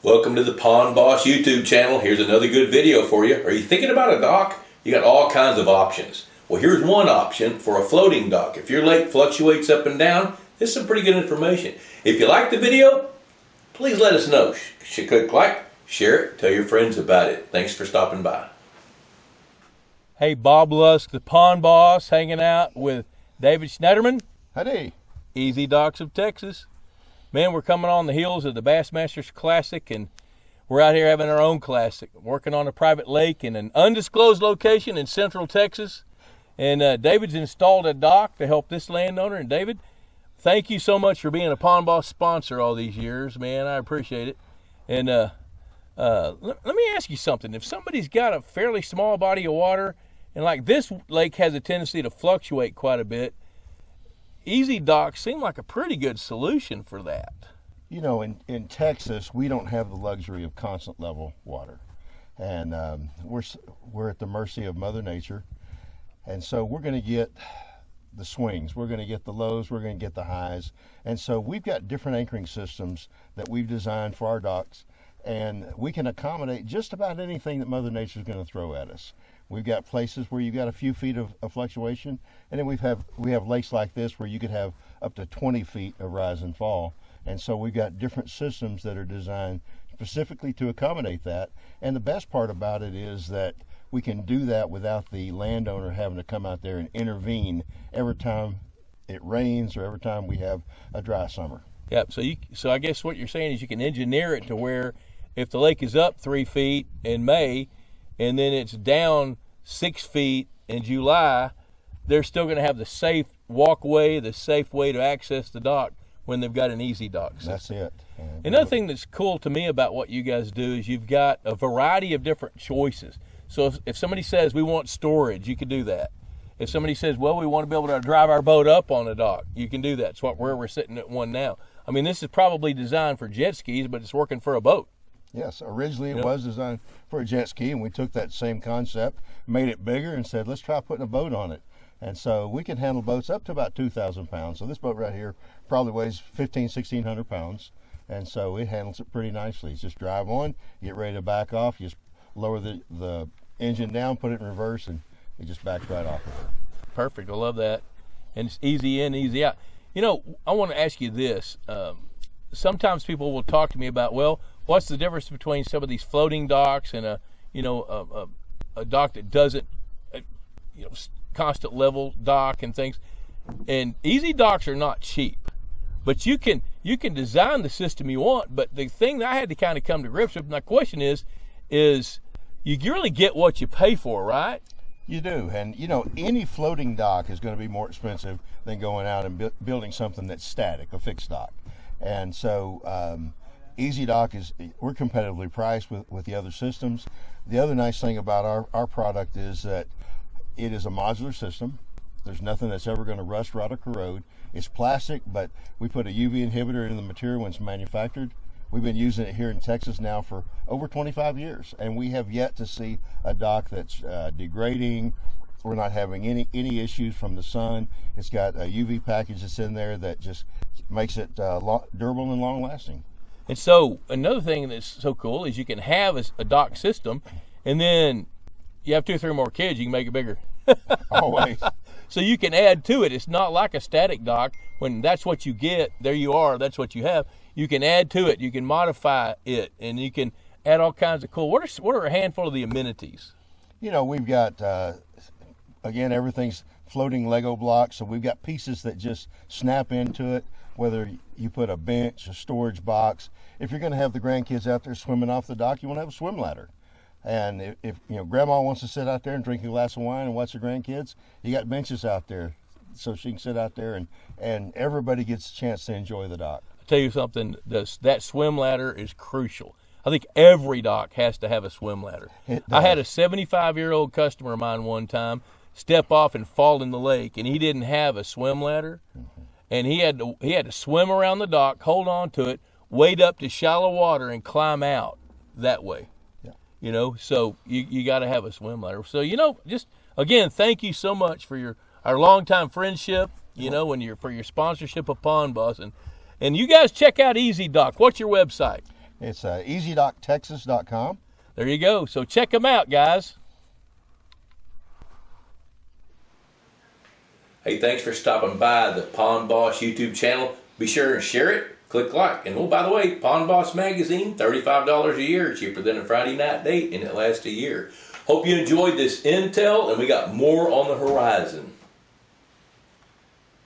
Welcome to the Pond Boss YouTube channel. Here's another good video for you. Are you thinking about a dock? You got all kinds of options. Well, here's one option for a floating dock. If your lake fluctuates up and down, this is some pretty good information. If you like the video, please let us know. Click like, share it, tell your friends about it. Thanks for stopping by. Hey, Bob Lusk, the Pond Boss, hanging out with David Schnaiderman. Howdy. Easy Docks of Texas. Man, we're coming on the heels of the Bassmasters Classic, and we're out here having our own classic, working on a private lake in an undisclosed location in central Texas. And David's installed a dock to help this landowner. And David, thank you so much for being a Pond Boss sponsor all these years, man. I appreciate it. And let me ask you something. If somebody's got a fairly small body of water, and like this lake has a tendency to fluctuate quite a bit, easy docks seem like a pretty good solution for that. You know, in Texas, we don't have the luxury of constant level water. And we're at the mercy of Mother Nature. And so we're going to get the swings, we're going to get the lows, we're going to get the highs. And so we've got different anchoring systems that we've designed for our docks, and we can accommodate just about anything that Mother Nature is going to throw at us. We've got places where you've got a few feet of fluctuation, and then we have lakes like this where you could have up to 20 feet of rise and fall. And so we've got different systems that are designed specifically to accommodate that. And the best part about it is that we can do that without the landowner having to come out there and intervene every time it rains or every time we have a dry summer. Yep. So I guess what you're saying is you can engineer it to where if the lake is up 3 feet in May and then it's down 6 feet in July, they're still going to have the safe walkway, the safe way to access the dock when they've got an easy dock system. That's it. Another thing that's cool to me about what you guys do is you've got a variety of different choices. So if somebody says we want storage, you can do that. If somebody says, well, we want to be able to drive our boat up on a dock, you can do that. It's where we're sitting at one now. I mean, this is probably designed for jet skis, but it's working for a boat. Yes, originally it was designed for a jet ski, and we took that same concept, made it bigger, and said, let's try putting a boat on it. And so we can handle boats up to about 2,000 pounds. So this boat right here probably weighs 1,600 pounds. And so it handles it pretty nicely. It's just drive on, get ready to back off, you just lower the engine down, put it in reverse, and it just backs right off of it. Perfect, I love that. And it's easy in, easy out. You know, I want to ask you this. Sometimes people will talk to me about, well, what's the difference between some of these floating docks and a dock that doesn't, constant level dock and things. And easy docks are not cheap, but you can design the system you want. But the thing that I had to kind of come to grips with, my question is you really get what you pay for, right? You do, and any floating dock is going to be more expensive than going out and building something that's static, a fixed dock. And so Easy Dock we're competitively priced with the other systems. The other nice thing about our product is that it is a modular system. There's nothing that's ever going to rust, rot, or corrode. It's plastic, but we put a UV inhibitor in the material when it's manufactured. We've been using it here in Texas now for over 25 years, and we have yet to see a dock that's degrading. We're not having any issues from the sun. It's got a UV package that's in there that just makes it durable and long-lasting. And so another thing that's so cool is you can have a dock system, and then you have 2 or 3 more kids, you can make it bigger. Always. So you can add to it. It's not like a static dock. When that's what you get, there you are, that's what you have. You can add to it, you can modify it, and you can add all kinds of cool. What are a handful of the amenities? We've got, again, everything's floating Lego blocks, so we've got pieces that just snap into it, whether you put a bench, a storage box. If you're going to have the grandkids out there swimming off the dock, you want to have a swim ladder. And if grandma wants to sit out there and drink a glass of wine and watch the grandkids, you got benches out there so she can sit out there and everybody gets a chance to enjoy the dock. I'll tell you something, that swim ladder is crucial. I think every dock has to have a swim ladder. I had a 75-year-old customer of mine one time step off and fall in the lake, and he didn't have a swim ladder. Mm-hmm. And he had to swim around the dock, hold on to it, wade up to shallow water, and climb out that way. So you got to have a swim ladder. So just again, thank you so much for our longtime friendship. For your sponsorship of Pond Boss, and you guys check out Easy Dock. What's your website? It's EasyDockTexas.com. There you go. So check them out, guys. Hey, thanks for stopping by the Pond Boss YouTube channel. Be sure and share it, click like. And oh, by the way, Pond Boss Magazine, $35 a year, cheaper than a Friday night date, and it lasts a year. Hope you enjoyed this intel, and we got more on the horizon.